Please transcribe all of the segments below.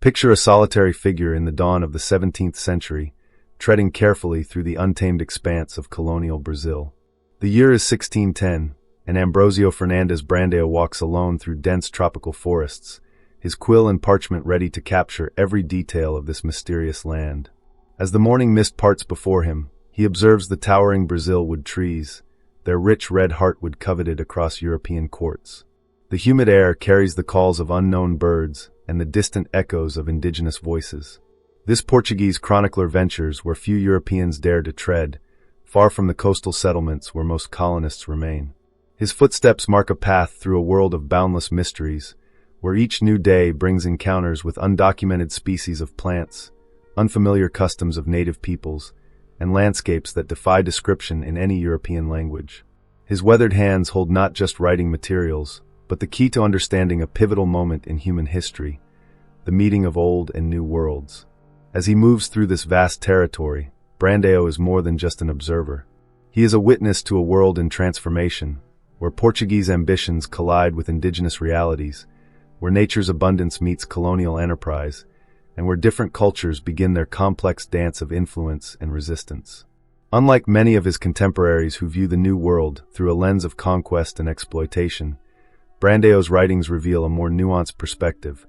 Picture a solitary figure in the dawn of the 17th century, treading carefully through the untamed expanse of colonial Brazil. The year is 1610, and Ambrósio Fernandes Brandão walks alone through dense tropical forests, his quill and parchment ready to capture every detail of this mysterious land. As the morning mist parts before him, he observes the towering Brazilwood trees, their rich red heartwood coveted across European courts. The humid air carries the calls of unknown birds and the distant echoes of indigenous voices. This Portuguese chronicler ventures where few Europeans dare to tread, far from the coastal settlements where most colonists remain. His footsteps mark a path through a world of boundless mysteries, where each new day brings encounters with undocumented species of plants, unfamiliar customs of native peoples, and landscapes that defy description in any European language. His weathered hands hold not just writing materials, but the key to understanding a pivotal moment in human history, the meeting of old and new worlds. As he moves through this vast territory, Brandão is more than just an observer. He is a witness to a world in transformation, where Portuguese ambitions collide with indigenous realities, where nature's abundance meets colonial enterprise, and where different cultures begin their complex dance of influence and resistance. Unlike many of his contemporaries who view the New World through a lens of conquest and exploitation, Brandão's writings reveal a more nuanced perspective,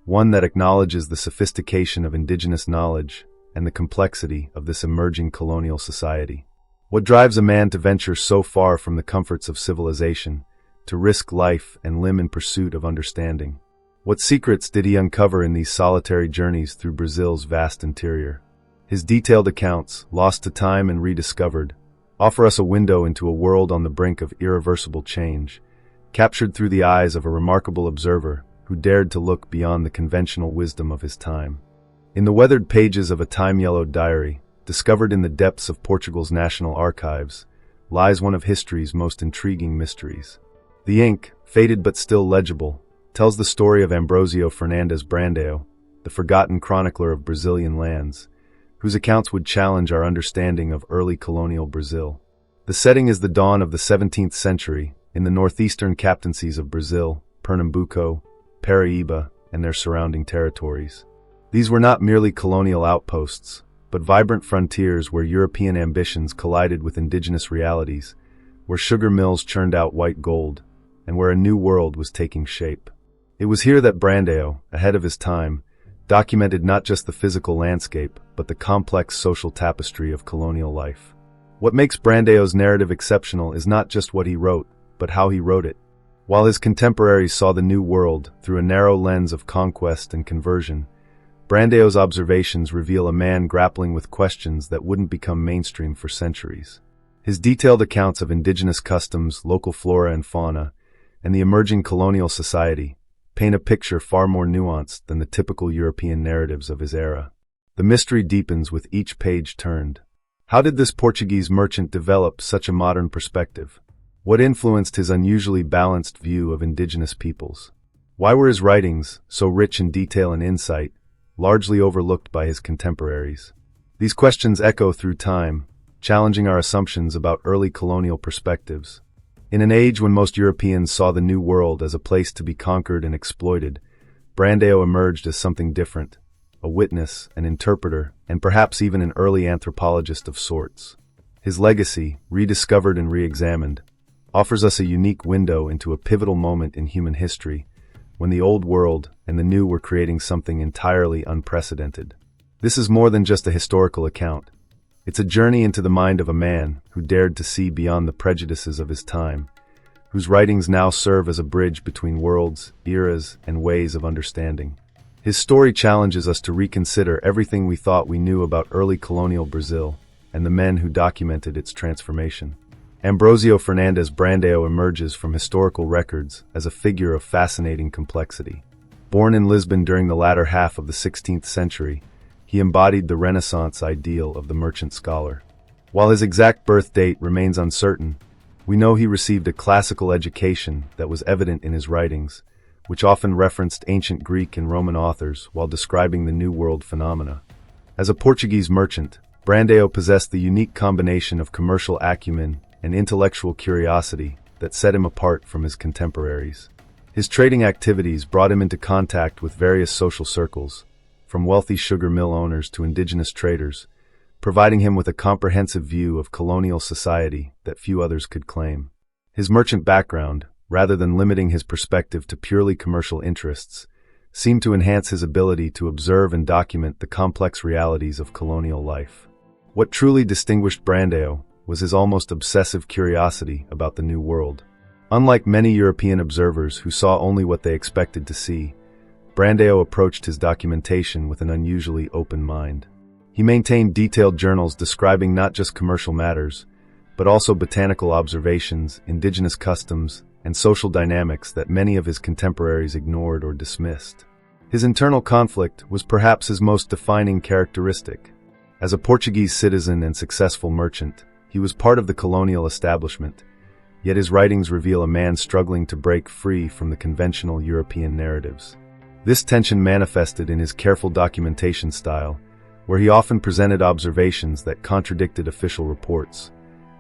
one that acknowledges the sophistication of indigenous knowledge and the complexity of this emerging colonial society. What drives a man to venture so far from the comforts of civilization, to risk life and limb in pursuit of understanding? What secrets did he uncover in these solitary journeys through Brazil's vast interior? His detailed accounts, lost to time and rediscovered, offer us a window into a world on the brink of irreversible change, captured through the eyes of a remarkable observer who dared to look beyond the conventional wisdom of his time. In the weathered pages of a time-yellowed diary, discovered in the depths of Portugal's national archives, lies one of history's most intriguing mysteries. The ink, faded but still legible, tells the story of Ambrósio Fernandes Brandão, the forgotten chronicler of Brazilian lands, whose accounts would challenge our understanding of early colonial Brazil. The setting is the dawn of the 17th century, in the northeastern captaincies of Brazil, Pernambuco, Paraíba, and their surrounding territories. These were not merely colonial outposts, but vibrant frontiers where European ambitions collided with indigenous realities, where sugar mills churned out white gold, and where a new world was taking shape. It was here that Brandão, ahead of his time, documented not just the physical landscape, but the complex social tapestry of colonial life. What makes Brandão's narrative exceptional is not just what he wrote, but how he wrote it. While his contemporaries saw the New World through a narrow lens of conquest and conversion, Brandão's observations reveal a man grappling with questions that wouldn't become mainstream for centuries. His detailed accounts of indigenous customs, local flora and fauna, and the emerging colonial society paint a picture far more nuanced than the typical European narratives of his era. The mystery deepens with each page turned. How did this Portuguese merchant develop such a modern perspective? What influenced his unusually balanced view of indigenous peoples? Why were his writings, so rich in detail and insight, largely overlooked by his contemporaries? These questions echo through time, challenging our assumptions about early colonial perspectives. In an age when most Europeans saw the New World as a place to be conquered and exploited, Brandão emerged as something different, a witness, an interpreter, and perhaps even an early anthropologist of sorts. His legacy, rediscovered and re-examined, offers us a unique window into a pivotal moment in human history, when the old world and the new were creating something entirely unprecedented. This is more than just a historical account. It's a journey into the mind of a man who dared to see beyond the prejudices of his time, whose writings now serve as a bridge between worlds, eras, and ways of understanding. His story challenges us to reconsider everything we thought we knew about early colonial Brazil and the men who documented its transformation. Ambrósio Fernandes Brandão emerges from historical records as a figure of fascinating complexity. Born in Lisbon during the latter half of the 16th century, he embodied the Renaissance ideal of the merchant scholar. While his exact birth date remains uncertain, we know he received a classical education that was evident in his writings, which often referenced ancient Greek and Roman authors while describing the New World phenomena. As a Portuguese merchant, Brandão possessed the unique combination of commercial acumen and intellectual curiosity that set him apart from his contemporaries. His trading activities brought him into contact with various social circles, from wealthy sugar mill owners to indigenous traders, providing him with a comprehensive view of colonial society that few others could claim. His merchant background, rather than limiting his perspective to purely commercial interests, seemed to enhance his ability to observe and document the complex realities of colonial life. What truly distinguished Brandao was his almost obsessive curiosity about the New World. Unlike many European observers who saw only what they expected to see, Brandao approached his documentation with an unusually open mind. He maintained detailed journals describing not just commercial matters, but also botanical observations, indigenous customs, and social dynamics that many of his contemporaries ignored or dismissed. His internal conflict was perhaps his most defining characteristic. As a Portuguese citizen and successful merchant, he was part of the colonial establishment, yet his writings reveal a man struggling to break free from the conventional European narratives. This tension manifested in his careful documentation style, where he often presented observations that contradicted official reports,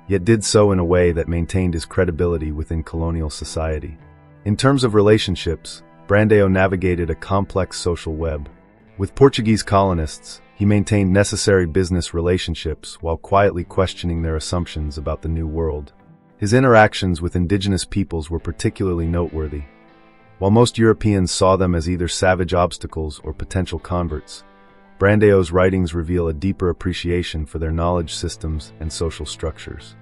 yet did so in a way that maintained his credibility within colonial society. In terms of relationships, Brandao navigated a complex social web. With Portuguese colonists, he maintained necessary business relationships while quietly questioning their assumptions about the New World. His interactions with indigenous peoples were particularly noteworthy. While most Europeans saw them as either savage obstacles or potential converts, Brandao's writings reveal a deeper appreciation for their knowledge systems and social structures.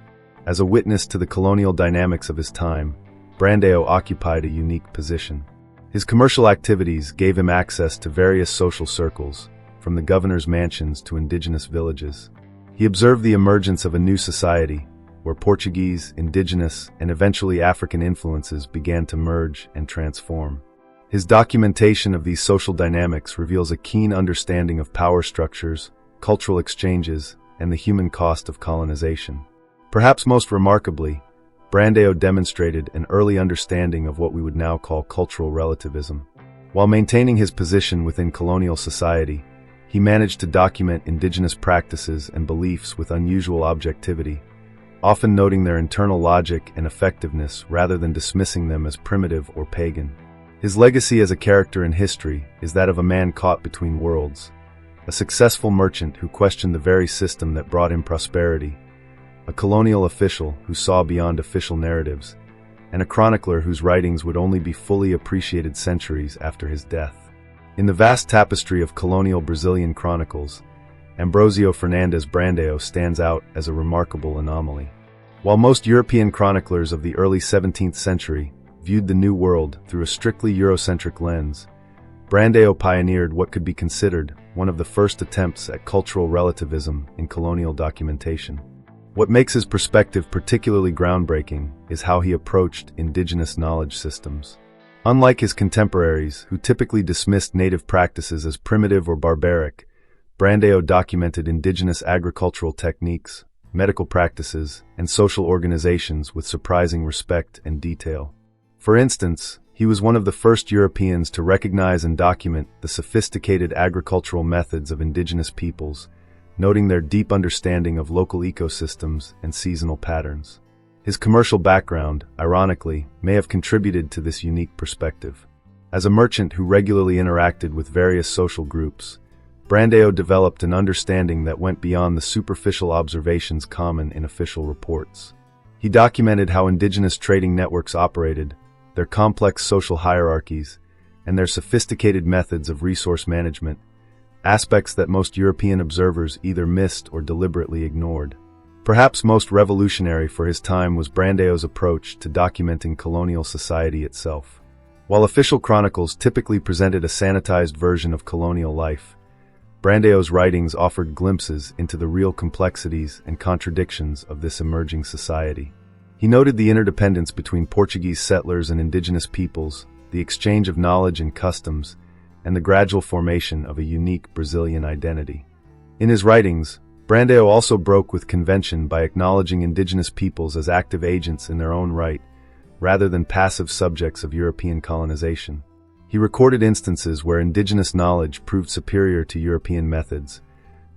As a witness to the colonial dynamics of his time, Brandao occupied a unique position. His commercial activities gave him access to various social circles, from the governor's mansions to indigenous villages. He observed the emergence of a new society, where Portuguese, indigenous, and eventually African influences began to merge and transform. His documentation of these social dynamics reveals a keen understanding of power structures, cultural exchanges, and the human cost of colonization. Perhaps most remarkably, Brandao demonstrated an early understanding of what we would now call cultural relativism. While maintaining his position within colonial society, he managed to document indigenous practices and beliefs with unusual objectivity, often noting their internal logic and effectiveness rather than dismissing them as primitive or pagan. His legacy as a character in history is that of a man caught between worlds, a successful merchant who questioned the very system that brought him prosperity, a colonial official who saw beyond official narratives, and a chronicler whose writings would only be fully appreciated centuries after his death. In the vast tapestry of colonial Brazilian chronicles, Ambrósio Fernandes Brandão stands out as a remarkable anomaly. While most European chroniclers of the early 17th century viewed the New World through a strictly Eurocentric lens, Brandão pioneered what could be considered one of the first attempts at cultural relativism in colonial documentation. What makes his perspective particularly groundbreaking is how he approached indigenous knowledge systems. Unlike his contemporaries, who typically dismissed native practices as primitive or barbaric, Brandão documented indigenous agricultural techniques, medical practices, and social organizations with surprising respect and detail. For instance, he was one of the first Europeans to recognize and document the sophisticated agricultural methods of indigenous peoples, noting their deep understanding of local ecosystems and seasonal patterns. His commercial background, ironically, may have contributed to this unique perspective. As a merchant who regularly interacted with various social groups, Brandão developed an understanding that went beyond the superficial observations common in official reports. He documented how indigenous trading networks operated, their complex social hierarchies, and their sophisticated methods of resource management, aspects that most European observers either missed or deliberately ignored. Perhaps most revolutionary for his time was Brandão's approach to documenting colonial society itself. While official chronicles typically presented a sanitized version of colonial life, Brandão's writings offered glimpses into the real complexities and contradictions of this emerging society. He noted the interdependence between Portuguese settlers and indigenous peoples, the exchange of knowledge and customs, and the gradual formation of a unique Brazilian identity. In his writings, Brandão also broke with convention by acknowledging indigenous peoples as active agents in their own right, rather than passive subjects of European colonization. He recorded instances where indigenous knowledge proved superior to European methods,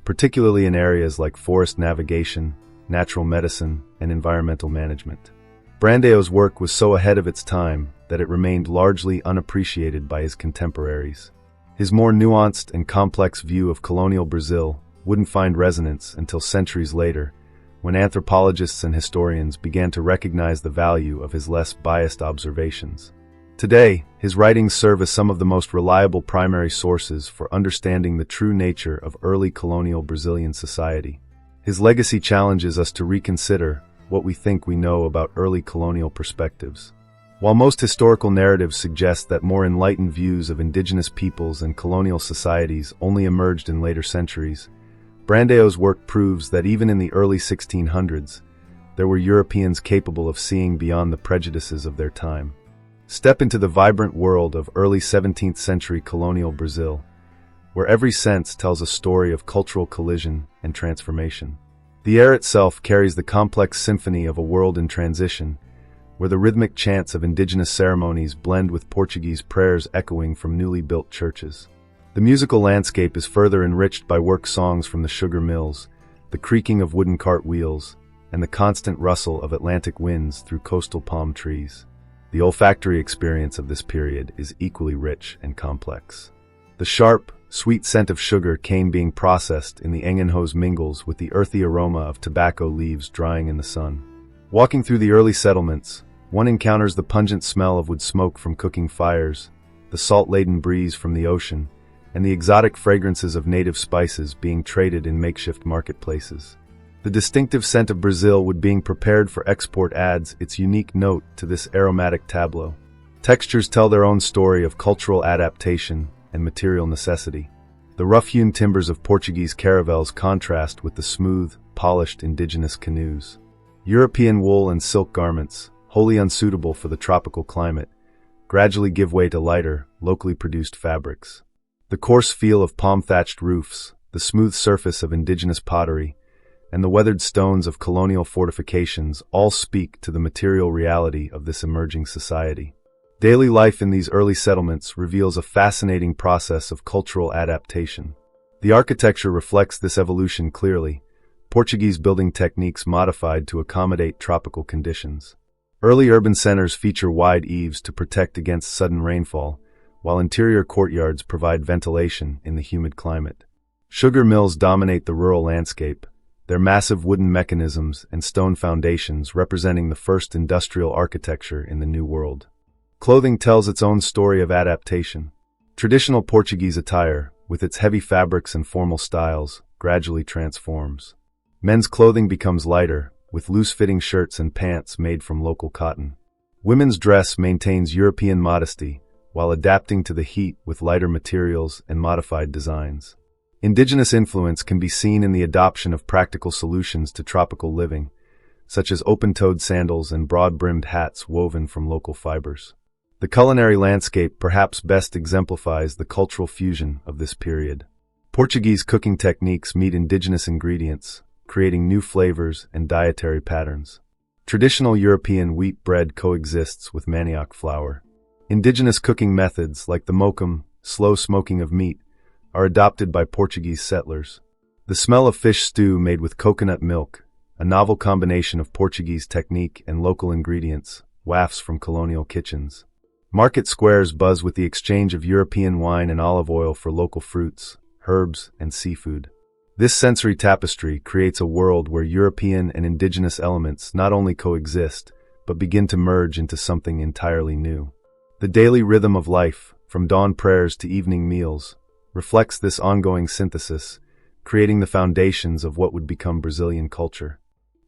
particularly in areas like forest navigation, natural medicine, and environmental management. Brandão's work was so ahead of its time that it remained largely unappreciated by his contemporaries. His more nuanced and complex view of colonial Brazil wouldn't find resonance until centuries later, when anthropologists and historians began to recognize the value of his less biased observations. Today, his writings serve as some of the most reliable primary sources for understanding the true nature of early colonial Brazilian society. His legacy challenges us to reconsider what we think we know about early colonial perspectives. While most historical narratives suggest that more enlightened views of indigenous peoples and colonial societies only emerged in later centuries, Brandao's work proves that even in the early 1600s, there were Europeans capable of seeing beyond the prejudices of their time. Step into the vibrant world of early 17th century colonial Brazil, where every sense tells a story of cultural collision and transformation. The air itself carries the complex symphony of a world in transition, where the rhythmic chants of indigenous ceremonies blend with Portuguese prayers echoing from newly built churches. The musical landscape is further enriched by work songs from the sugar mills, the creaking of wooden cart wheels, and the constant rustle of Atlantic winds through coastal palm trees. The olfactory experience of this period is equally rich and complex. The sharp, sweet scent of sugar cane being processed in the engenhos mingles with the earthy aroma of tobacco leaves drying in the sun. Walking through the early settlements, one encounters the pungent smell of wood smoke from cooking fires, the salt-laden breeze from the ocean, and the exotic fragrances of native spices being traded in makeshift marketplaces. The distinctive scent of Brazil would being prepared for export adds its unique note to this aromatic tableau. Textures tell their own story of cultural adaptation and material necessity. The rough-hewn timbers of Portuguese caravels contrast with the smooth, polished indigenous canoes. European wool and silk garments, wholly unsuitable for the tropical climate, gradually give way to lighter, locally produced fabrics. The coarse feel of palm-thatched roofs, the smooth surface of indigenous pottery, and the weathered stones of colonial fortifications all speak to the material reality of this emerging society. Daily life in these early settlements reveals a fascinating process of cultural adaptation. The architecture reflects this evolution clearly, Portuguese building techniques modified to accommodate tropical conditions. Early urban centers feature wide eaves to protect against sudden rainfall, while interior courtyards provide ventilation in the humid climate. Sugar mills dominate the rural landscape, their massive wooden mechanisms and stone foundations representing the first industrial architecture in the New World. Clothing tells its own story of adaptation. Traditional Portuguese attire, with its heavy fabrics and formal styles, gradually transforms. Men's clothing becomes lighter, with loose-fitting shirts and pants made from local cotton. Women's dress maintains European modesty, while adapting to the heat with lighter materials and modified designs. Indigenous influence can be seen in the adoption of practical solutions to tropical living, such as open-toed sandals and broad-brimmed hats woven from local fibers. The culinary landscape perhaps best exemplifies the cultural fusion of this period. Portuguese cooking techniques meet indigenous ingredients, creating new flavors and dietary patterns. Traditional European wheat bread coexists with manioc flour. Indigenous cooking methods, like the mokum, slow smoking of meat, are adopted by Portuguese settlers. The smell of fish stew made with coconut milk, a novel combination of Portuguese technique and local ingredients, wafts from colonial kitchens. Market squares buzz with the exchange of European wine and olive oil for local fruits, herbs, and seafood. This sensory tapestry creates a world where European and indigenous elements not only coexist, but begin to merge into something entirely new. The daily rhythm of life, from dawn prayers to evening meals, reflects this ongoing synthesis, creating the foundations of what would become Brazilian culture.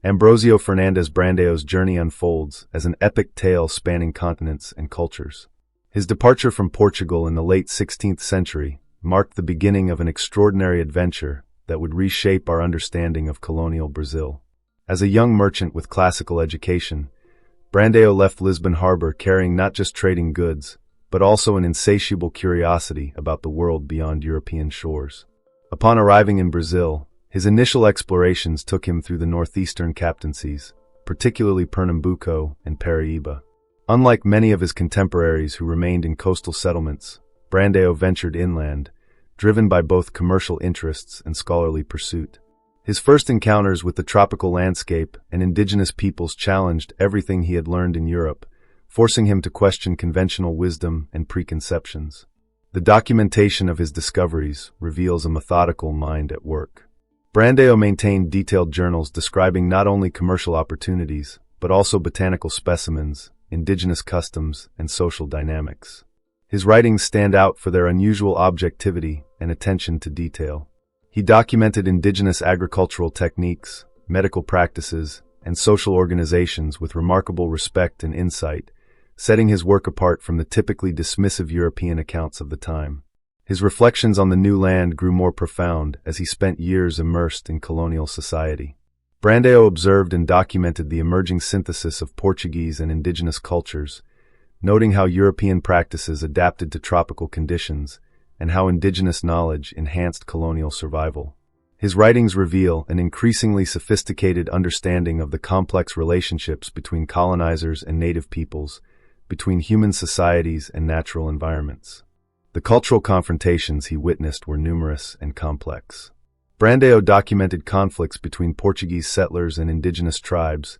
Ambrósio Fernandes Brandao's journey unfolds as an epic tale spanning continents and cultures. His departure from Portugal in the late 16th century marked the beginning of an extraordinary adventure that would reshape our understanding of colonial Brazil. As a young merchant with classical education, Brandao left Lisbon harbor carrying not just trading goods, but also an insatiable curiosity about the world beyond European shores. Upon arriving in Brazil, his initial explorations took him through the northeastern captaincies, particularly Pernambuco and Paraíba. Unlike many of his contemporaries who remained in coastal settlements, Brandao ventured inland, driven by both commercial interests and scholarly pursuit. His first encounters with the tropical landscape and indigenous peoples challenged everything he had learned in Europe, forcing him to question conventional wisdom and preconceptions. The documentation of his discoveries reveals a methodical mind at work. Brandao maintained detailed journals describing not only commercial opportunities, but also botanical specimens, indigenous customs, and social dynamics. His writings stand out for their unusual objectivity and attention to detail. He documented indigenous agricultural techniques, medical practices, and social organizations with remarkable respect and insight, setting his work apart from the typically dismissive European accounts of the time. His reflections on the new land grew more profound as he spent years immersed in colonial society. Brandao observed and documented the emerging synthesis of Portuguese and indigenous cultures, noting how European practices adapted to tropical conditions and how indigenous knowledge enhanced colonial survival. His writings reveal an increasingly sophisticated understanding of the complex relationships between colonizers and native peoples, between human societies and natural environments. The cultural confrontations he witnessed were numerous and complex. Brandao documented conflicts between Portuguese settlers and indigenous tribes,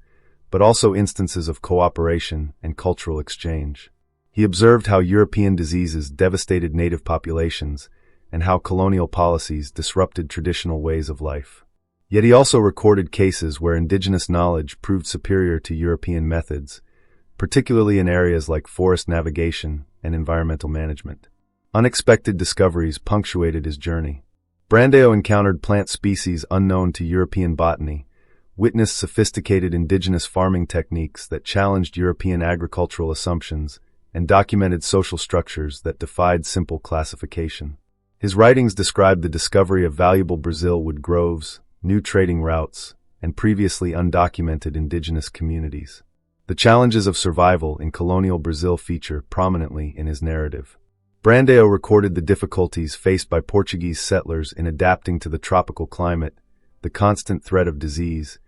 but also instances of cooperation and cultural exchange. He observed how European diseases devastated native populations and how colonial policies disrupted traditional ways of life. Yet he also recorded cases where indigenous knowledge proved superior to European methods, particularly in areas like forest navigation and environmental management. Unexpected discoveries punctuated his journey. Brandao encountered plant species unknown to European botany, witnessed sophisticated indigenous farming techniques that challenged European agricultural assumptions, and documented social structures that defied simple classification. His writings described the discovery of valuable Brazil wood groves, new trading routes, and previously undocumented indigenous communities. The challenges of survival in colonial Brazil feature prominently in his narrative. Brandao recorded the difficulties faced by Portuguese settlers in adapting to the tropical climate, the constant threat of disease,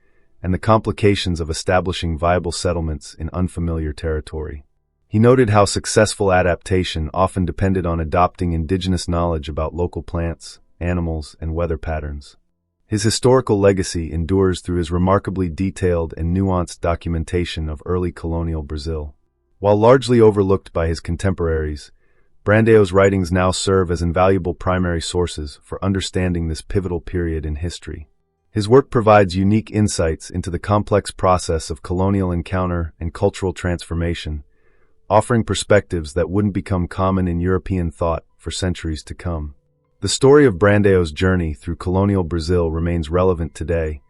and the complications of establishing viable settlements in unfamiliar territory. He noted how successful adaptation often depended on adopting indigenous knowledge about local plants, animals, and weather patterns. His historical legacy endures through his remarkably detailed and nuanced documentation of early colonial Brazil. While largely overlooked by his contemporaries, Brandao's writings now serve as invaluable primary sources for understanding this pivotal period in history. His work provides unique insights into the complex process of colonial encounter and cultural transformation, offering perspectives that wouldn't become common in European thought for centuries to come. The story of Brandao's journey through colonial Brazil remains relevant today,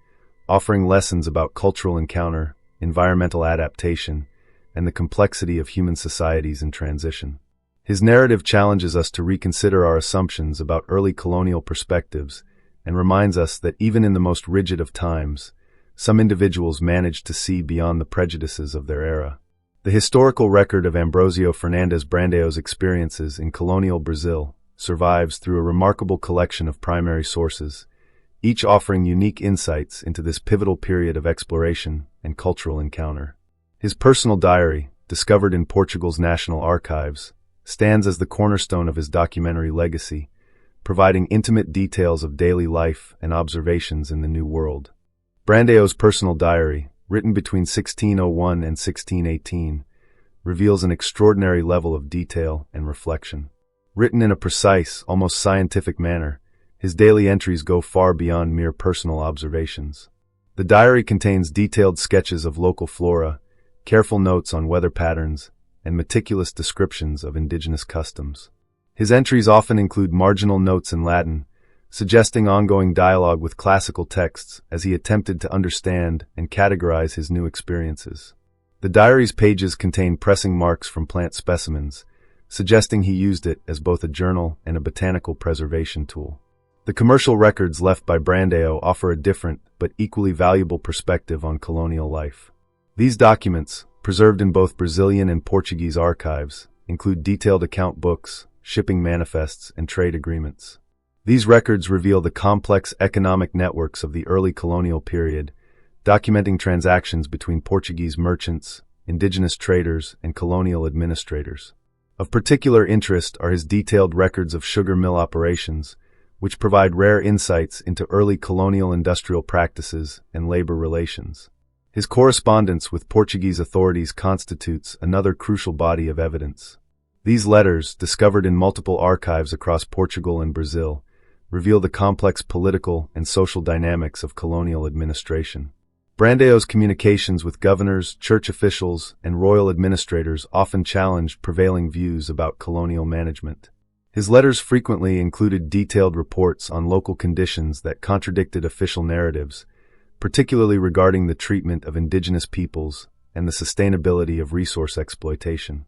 offering lessons about cultural encounter, environmental adaptation, and the complexity of human societies in transition. His narrative challenges us to reconsider our assumptions about early colonial perspectives and reminds us that even in the most rigid of times, some individuals managed to see beyond the prejudices of their era. The historical record of Ambrósio Fernandes Brandao's experiences in colonial Brazil survives through a remarkable collection of primary sources, each offering unique insights into this pivotal period of exploration and cultural encounter. His personal diary, discovered in Portugal's National Archives, stands as the cornerstone of his documentary legacy, providing intimate details of daily life and observations in the New World. Brandao's personal diary, written between 1601 and 1618, reveals an extraordinary level of detail and reflection. Written in a precise, almost scientific manner, his daily entries go far beyond mere personal observations. The diary contains detailed sketches of local flora, careful notes on weather patterns, and meticulous descriptions of indigenous customs. His entries often include marginal notes in Latin, suggesting ongoing dialogue with classical texts as he attempted to understand and categorize his new experiences. The diary's pages contain pressing marks from plant specimens, suggesting he used it as both a journal and a botanical preservation tool. The commercial records left by Brandao offer a different but equally valuable perspective on colonial life. These documents, preserved in both Brazilian and Portuguese archives, include detailed account books, shipping manifests, and trade agreements. These records reveal the complex economic networks of the early colonial period, documenting transactions between Portuguese merchants, indigenous traders, and colonial administrators. Of particular interest are his detailed records of sugar mill operations, which provide rare insights into early colonial industrial practices and labor relations. His correspondence with Portuguese authorities constitutes another crucial body of evidence. These letters, discovered in multiple archives across Portugal and Brazil, reveal the complex political and social dynamics of colonial administration. Brandao's communications with governors, church officials, and royal administrators often challenged prevailing views about colonial management. His letters frequently included detailed reports on local conditions that contradicted official narratives, particularly regarding the treatment of indigenous peoples and the sustainability of resource exploitation.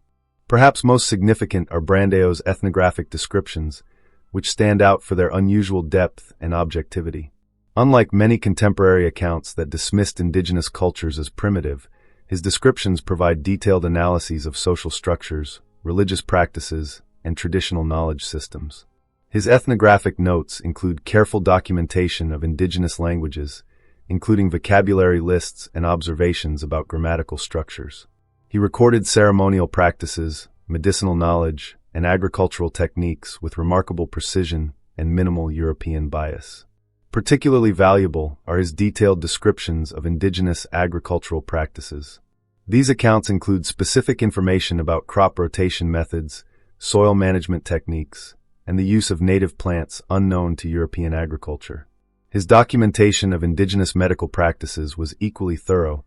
Perhaps most significant are Brandao's ethnographic descriptions, which stand out for their unusual depth and objectivity. Unlike many contemporary accounts that dismissed indigenous cultures as primitive, his descriptions provide detailed analyses of social structures, religious practices, and traditional knowledge systems. His ethnographic notes include careful documentation of indigenous languages, including vocabulary lists and observations about grammatical structures. He recorded ceremonial practices, medicinal knowledge, and agricultural techniques with remarkable precision and minimal European bias. Particularly valuable are his detailed descriptions of indigenous agricultural practices. These accounts include specific information about crop rotation methods, soil management techniques, and the use of native plants unknown to European agriculture. His documentation of indigenous medical practices was equally thorough,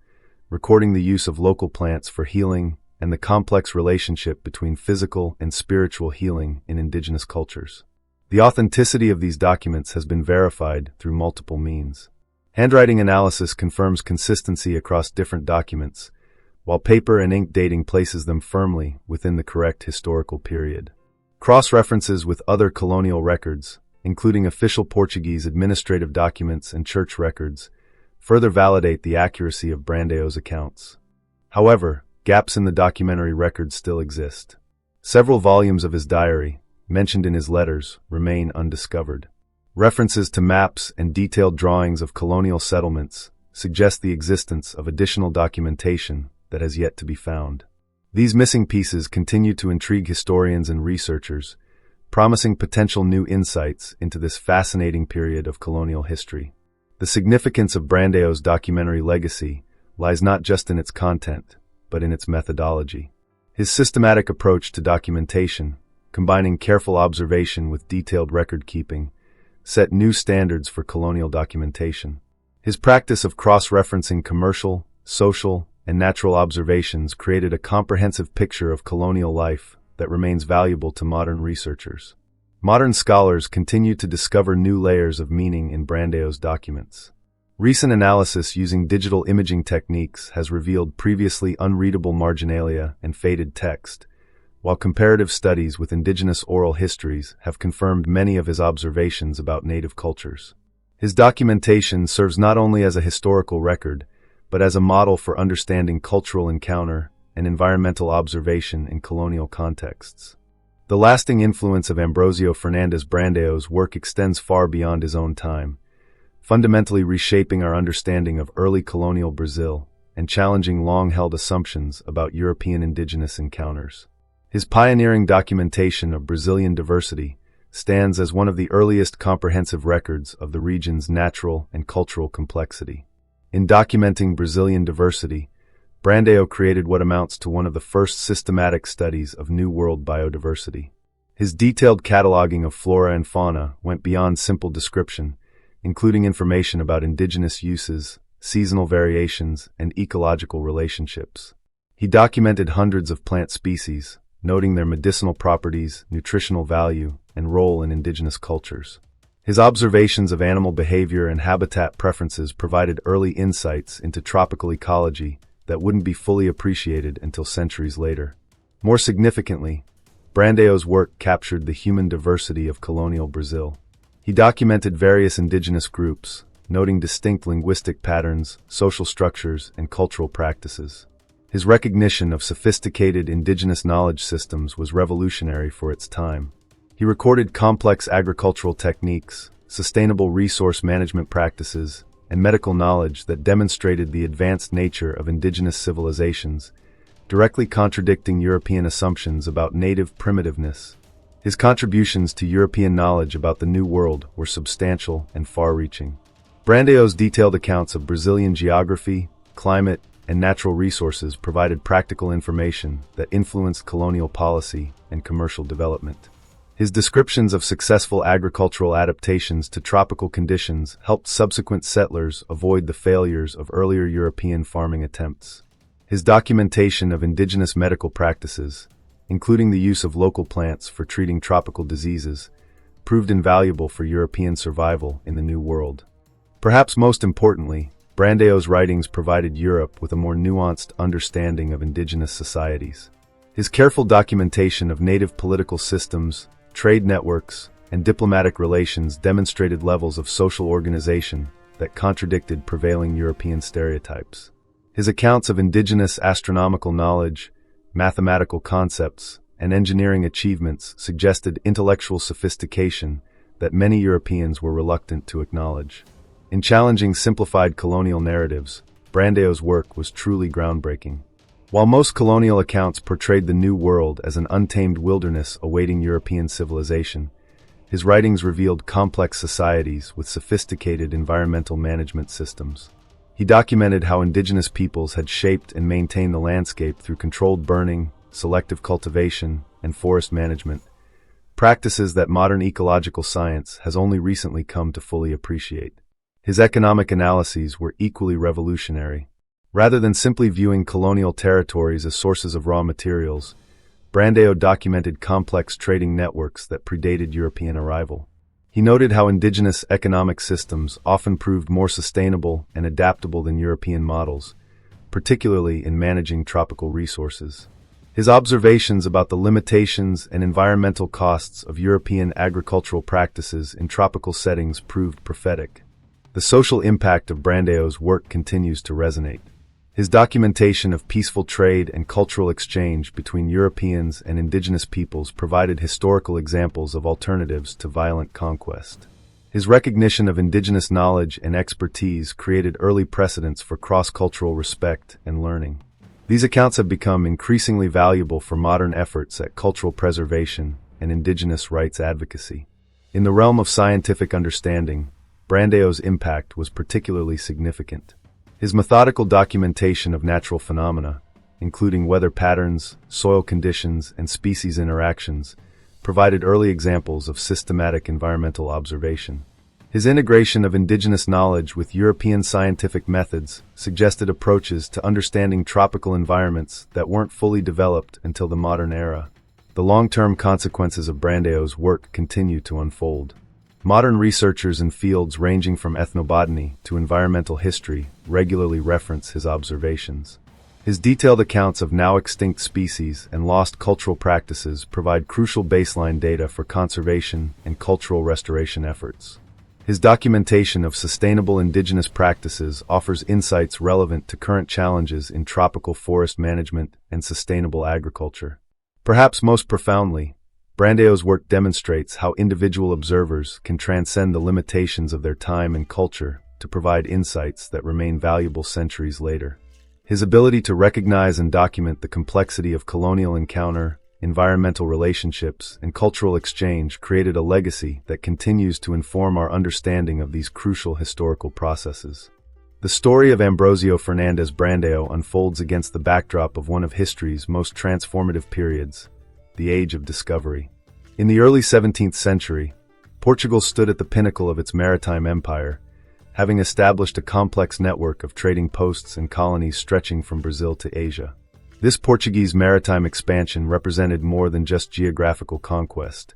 recording the use of local plants for healing and the complex relationship between physical and spiritual healing in indigenous cultures. The authenticity of these documents has been verified through multiple means. Handwriting analysis confirms consistency across different documents, while paper and ink dating places them firmly within the correct historical period. Cross-references with other colonial records, including official Portuguese administrative documents and church records, further validate the accuracy of Brandao's accounts. However, gaps in the documentary records still exist. Several volumes of his diary, mentioned in his letters, remain undiscovered. References to maps and detailed drawings of colonial settlements suggest the existence of additional documentation that has yet to be found. These missing pieces continue to intrigue historians and researchers, promising potential new insights into this fascinating period of colonial history. The significance of Brandao's documentary legacy lies not just in its content, but in its methodology. His systematic approach to documentation, combining careful observation with detailed record-keeping, set new standards for colonial documentation. His practice of cross-referencing commercial, social, and natural observations created a comprehensive picture of colonial life that remains valuable to modern researchers. Modern scholars continue to discover new layers of meaning in Brandao's documents. Recent analysis using digital imaging techniques has revealed previously unreadable marginalia and faded text, while comparative studies with indigenous oral histories have confirmed many of his observations about native cultures. His documentation serves not only as a historical record, but as a model for understanding cultural encounter and environmental observation in colonial contexts. The lasting influence of Ambrósio Fernandes Brandao's work extends far beyond his own time, fundamentally reshaping our understanding of early colonial Brazil and challenging long-held assumptions about European indigenous encounters. His pioneering documentation of Brazilian diversity stands as one of the earliest comprehensive records of the region's natural and cultural complexity. In documenting Brazilian diversity, Brandao created what amounts to one of the first systematic studies of New World biodiversity. His detailed cataloging of flora and fauna went beyond simple description, including information about indigenous uses, seasonal variations, and ecological relationships. He documented hundreds of plant species, noting their medicinal properties, nutritional value, and role in indigenous cultures. His observations of animal behavior and habitat preferences provided early insights into tropical ecology that wouldn't be fully appreciated until centuries later. More significantly, Brandao's work captured the human diversity of colonial Brazil. He documented various indigenous groups, noting distinct linguistic patterns, social structures, and cultural practices. His recognition of sophisticated indigenous knowledge systems was revolutionary for its time. He recorded complex agricultural techniques, sustainable resource management practices, and medical knowledge that demonstrated the advanced nature of indigenous civilizations, directly contradicting European assumptions about native primitiveness. His contributions to European knowledge about the New World were substantial and far-reaching. Brandao's detailed accounts of Brazilian geography, climate, and natural resources provided practical information that influenced colonial policy and commercial development. His descriptions of successful agricultural adaptations to tropical conditions helped subsequent settlers avoid the failures of earlier European farming attempts. His documentation of indigenous medical practices, including the use of local plants for treating tropical diseases, proved invaluable for European survival in the New World. Perhaps most importantly, Brandao's writings provided Europe with a more nuanced understanding of indigenous societies. His careful documentation of native political systems, trade networks, and diplomatic relations demonstrated levels of social organization that contradicted prevailing European stereotypes. His accounts of indigenous astronomical knowledge, mathematical concepts, and engineering achievements suggested intellectual sophistication that many Europeans were reluctant to acknowledge. In challenging simplified colonial narratives, Brandao's work was truly groundbreaking. While most colonial accounts portrayed the New World as an untamed wilderness awaiting European civilization, his writings revealed complex societies with sophisticated environmental management systems. He documented how indigenous peoples had shaped and maintained the landscape through controlled burning, selective cultivation, and forest management, practices that modern ecological science has only recently come to fully appreciate. His economic analyses were equally revolutionary. Rather than simply viewing colonial territories as sources of raw materials, Brandao documented complex trading networks that predated European arrival. He noted how indigenous economic systems often proved more sustainable and adaptable than European models, particularly in managing tropical resources. His observations about the limitations and environmental costs of European agricultural practices in tropical settings proved prophetic. The social impact of Brandao's work continues to resonate. His documentation of peaceful trade and cultural exchange between Europeans and indigenous peoples provided historical examples of alternatives to violent conquest. His recognition of indigenous knowledge and expertise created early precedents for cross-cultural respect and learning. These accounts have become increasingly valuable for modern efforts at cultural preservation and indigenous rights advocacy. In the realm of scientific understanding, Brandao's impact was particularly significant. His methodical documentation of natural phenomena, including weather patterns, soil conditions, and species interactions, provided early examples of systematic environmental observation. His integration of indigenous knowledge with European scientific methods suggested approaches to understanding tropical environments that weren't fully developed until the modern era. The long-term consequences of Brandao's work continue to unfold. Modern researchers in fields ranging from ethnobotany to environmental history regularly reference his observations. His detailed accounts of now-extinct species and lost cultural practices provide crucial baseline data for conservation and cultural restoration efforts. His documentation of sustainable indigenous practices offers insights relevant to current challenges in tropical forest management and sustainable agriculture. Perhaps most profoundly, Brandao's work demonstrates how individual observers can transcend the limitations of their time and culture to provide insights that remain valuable centuries later. His ability to recognize and document the complexity of colonial encounter, environmental relationships, and cultural exchange created a legacy that continues to inform our understanding of these crucial historical processes. The story of Ambrósio Fernandes Brandão unfolds against the backdrop of one of history's most transformative periods, the Age of Discovery. In the early 17th century, Portugal stood at the pinnacle of its maritime empire, having established a complex network of trading posts and colonies stretching from Brazil to Asia. This Portuguese maritime expansion represented more than just geographical conquest.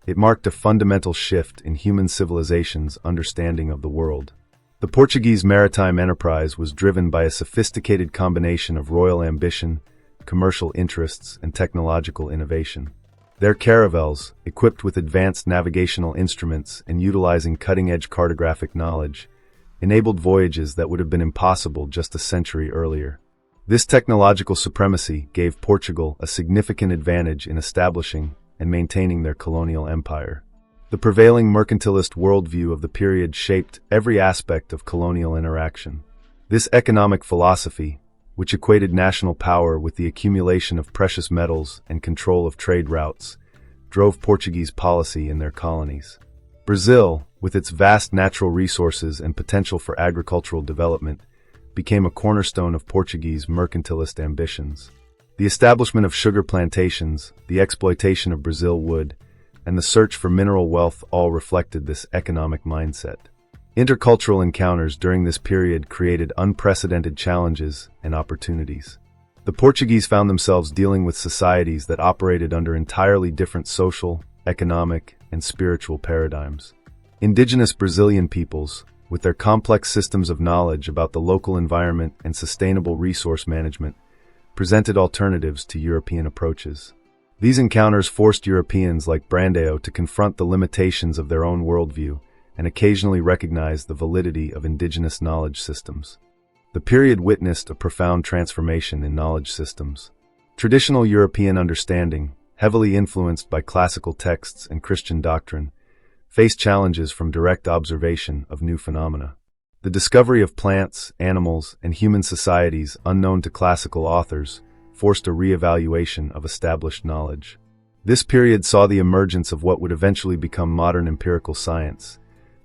It marked a fundamental shift in human civilization's understanding of the world. The Portuguese maritime enterprise was driven by a sophisticated combination of royal ambition, commercial interests, and technological innovation. Their caravels, equipped with advanced navigational instruments and utilizing cutting-edge cartographic knowledge, enabled voyages that would have been impossible just a century earlier. This technological supremacy gave Portugal a significant advantage in establishing and maintaining their colonial empire. The prevailing mercantilist worldview of the period shaped every aspect of colonial interaction. This economic philosophy, which equated national power with the accumulation of precious metals and control of trade routes, drove Portuguese policy in their colonies. Brazil, with its vast natural resources and potential for agricultural development, became a cornerstone of Portuguese mercantilist ambitions. The establishment of sugar plantations, the exploitation of Brazil wood, and the search for mineral wealth all reflected this economic mindset. Intercultural encounters during this period created unprecedented challenges and opportunities. The Portuguese found themselves dealing with societies that operated under entirely different social, economic, and spiritual paradigms. Indigenous Brazilian peoples, with their complex systems of knowledge about the local environment and sustainable resource management, presented alternatives to European approaches. These encounters forced Europeans like Brandao to confront the limitations of their own worldview and occasionally recognize the validity of indigenous knowledge systems. The period witnessed a profound transformation in knowledge systems. Traditional European understanding, heavily influenced by classical texts and Christian doctrine, faced challenges from direct observation of new phenomena. The discovery of plants, animals, and human societies unknown to classical authors forced a re-evaluation of established knowledge. This period saw the emergence of what would eventually become modern empirical science,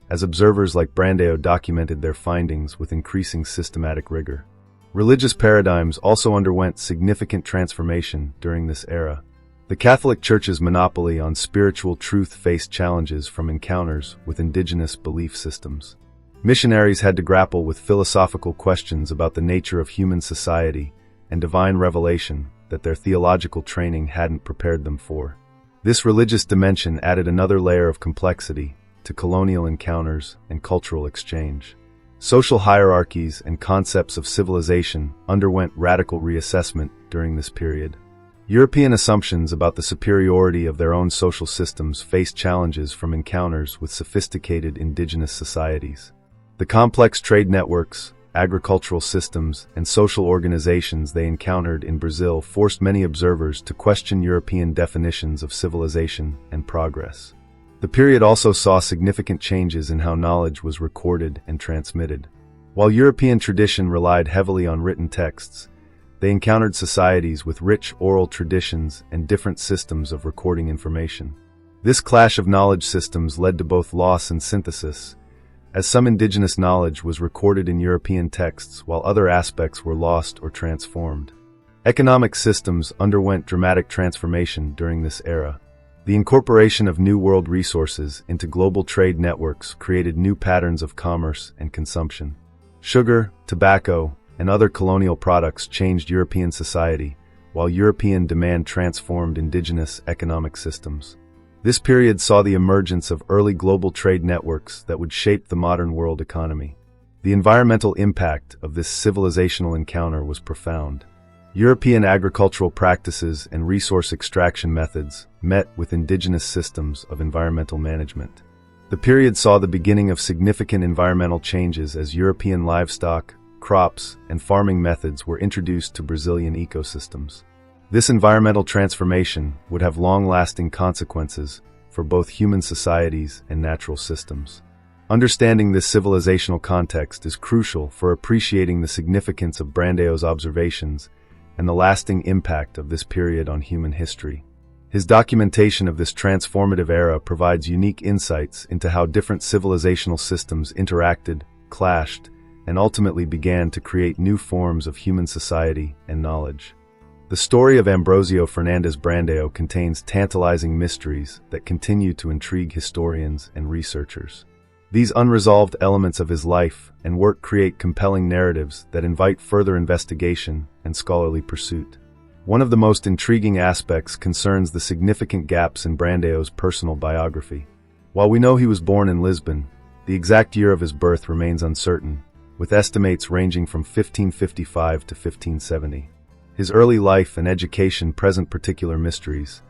as observers like Brandao documented their findings with increasing systematic rigor. Religious paradigms also underwent significant transformation during this era. The Catholic Church's monopoly on spiritual truth faced challenges from encounters with indigenous belief systems. Missionaries had to grapple with philosophical questions about the nature of human society and divine revelation that their theological training hadn't prepared them for. This religious dimension added another layer of complexity to colonial encounters and cultural exchange. Social hierarchies and concepts of civilization underwent radical reassessment during this period. European assumptions about the superiority of their own social systems faced challenges from encounters with sophisticated indigenous societies. The complex trade networks, agricultural systems, and social organizations they encountered in Brazil forced many observers to question European definitions of civilization and progress. The period also saw significant changes in how knowledge was recorded and transmitted. While European tradition relied heavily on written texts, they encountered societies with rich oral traditions and different systems of recording information. This clash of knowledge systems led to both loss and synthesis, as some indigenous knowledge was recorded in European texts while other aspects were lost or transformed. Economic systems underwent dramatic transformation during this era. The incorporation of New World resources into global trade networks created new patterns of commerce and consumption. Sugar, tobacco, and other colonial products changed European society, while European demand transformed indigenous economic systems. This period saw the emergence of early global trade networks that would shape the modern world economy. The environmental impact of this civilizational encounter was profound. European agricultural practices and resource extraction methods met with indigenous systems of environmental management. The period saw the beginning of significant environmental changes as European livestock, crops, and farming methods were introduced to Brazilian ecosystems. This environmental transformation would have long-lasting consequences for both human societies and natural systems. Understanding this civilizational context is crucial for appreciating the significance of Brandao's observations and the lasting impact of this period on human history. His documentation of this transformative era provides unique insights into how different civilizational systems interacted, clashed, and ultimately began to create new forms of human society and knowledge. The story of Ambrósio Fernandes Brandão contains tantalizing mysteries that continue to intrigue historians and researchers. These unresolved elements of his life and work create compelling narratives that invite further investigation and scholarly pursuit. One of the most intriguing aspects concerns the significant gaps in Brandao's personal biography. While we know he was born in Lisbon, the exact year of his birth remains uncertain, with estimates ranging from 1555 to 1570. His early life and education present particular mysteries.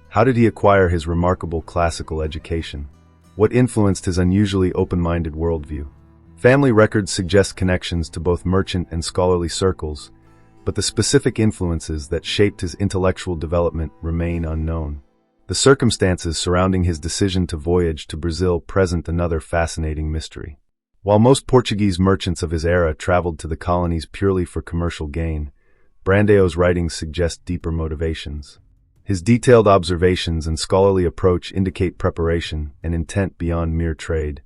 How did he acquire his remarkable classical education? What influenced his unusually open-minded worldview? Family records suggest connections to both merchant and scholarly circles, but the specific influences that shaped his intellectual development remain unknown. The circumstances surrounding his decision to voyage to Brazil present another fascinating mystery. While most Portuguese merchants of his era traveled to the colonies purely for commercial gain, Brandao's writings suggest deeper motivations. His detailed observations and scholarly approach indicate preparation and intent beyond mere trade,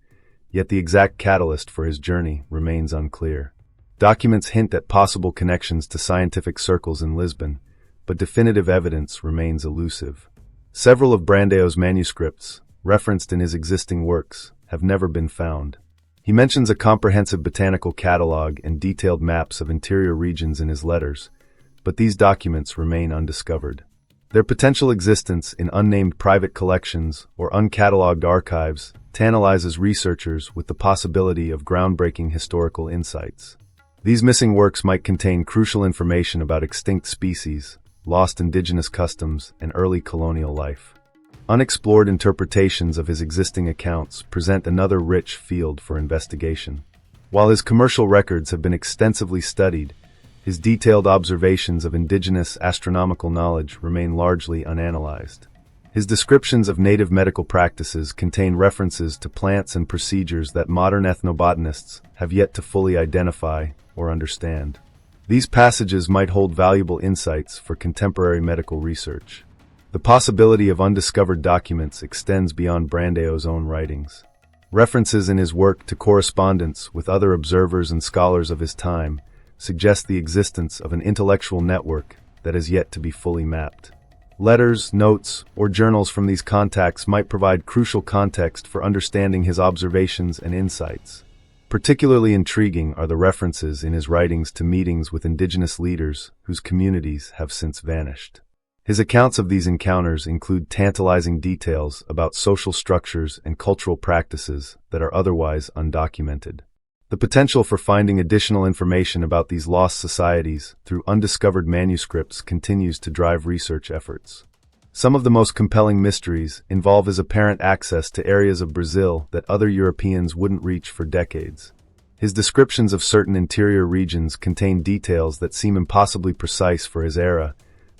yet the exact catalyst for his journey remains unclear. Documents hint at possible connections to scientific circles in Lisbon, but definitive evidence remains elusive. Several of Brandao's manuscripts, referenced in his existing works, have never been found. He mentions a comprehensive botanical catalogue and detailed maps of interior regions in his letters, but these documents remain undiscovered. Their potential existence in unnamed private collections or uncatalogued archives tantalizes researchers with the possibility of groundbreaking historical insights. These missing works might contain crucial information about extinct species, lost indigenous customs, and early colonial life. Unexplored interpretations of his existing accounts present another rich field for investigation. While his commercial records have been extensively studied, his detailed observations of indigenous astronomical knowledge remain largely unanalyzed. His descriptions of native medical practices contain references to plants and procedures that modern ethnobotanists have yet to fully identify or understand. These passages might hold valuable insights for contemporary medical research. The possibility of undiscovered documents extends beyond Brandao's own writings. References in his work to correspondence with other observers and scholars of his time suggest the existence of an intellectual network that has yet to be fully mapped. Letters, notes, or journals from these contacts might provide crucial context for understanding his observations and insights. Particularly intriguing are the references in his writings to meetings with indigenous leaders whose communities have since vanished. His accounts of these encounters include tantalizing details about social structures and cultural practices that are otherwise undocumented. The potential for finding additional information about these lost societies through undiscovered manuscripts continues to drive research efforts. Some of the most compelling mysteries involve his apparent access to areas of Brazil that other Europeans wouldn't reach for decades. His descriptions of certain interior regions contain details that seem impossibly precise for his era,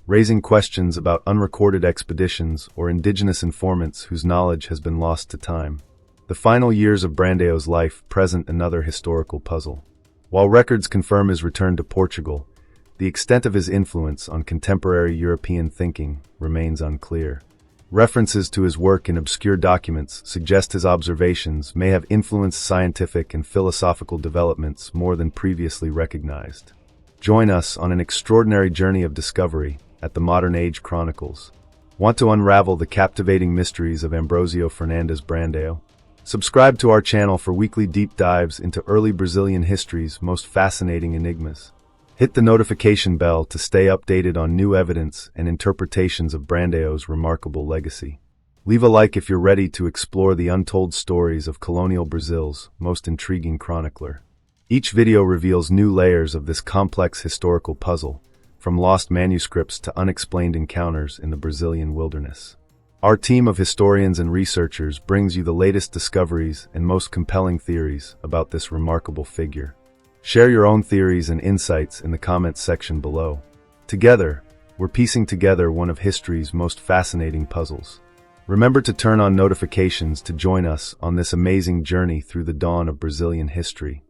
raising questions about unrecorded expeditions or indigenous informants whose knowledge has been lost to time. The final years of Brandao's life present another historical puzzle. While records confirm his return to Portugal, the extent of his influence on contemporary European thinking remains unclear. References to his work in obscure documents suggest his observations may have influenced scientific and philosophical developments more than previously recognized. Join us on an extraordinary journey of discovery at the Modern Age Chronicles. Want to unravel the captivating mysteries of Ambrósio Fernandes Brandão? Subscribe to our channel for weekly deep dives into early Brazilian history's most fascinating enigmas. Hit the notification bell to stay updated on new evidence and interpretations of Brandao's remarkable legacy. Leave a like if you're ready to explore the untold stories of colonial Brazil's most intriguing chronicler. Each video reveals new layers of this complex historical puzzle, from lost manuscripts to unexplained encounters in the Brazilian wilderness. Our team of historians and researchers brings you the latest discoveries and most compelling theories about this remarkable figure. Share your own theories and insights in the comments section below. Together, we're piecing together one of history's most fascinating puzzles. Remember to turn on notifications to join us on this amazing journey through the dawn of Brazilian history.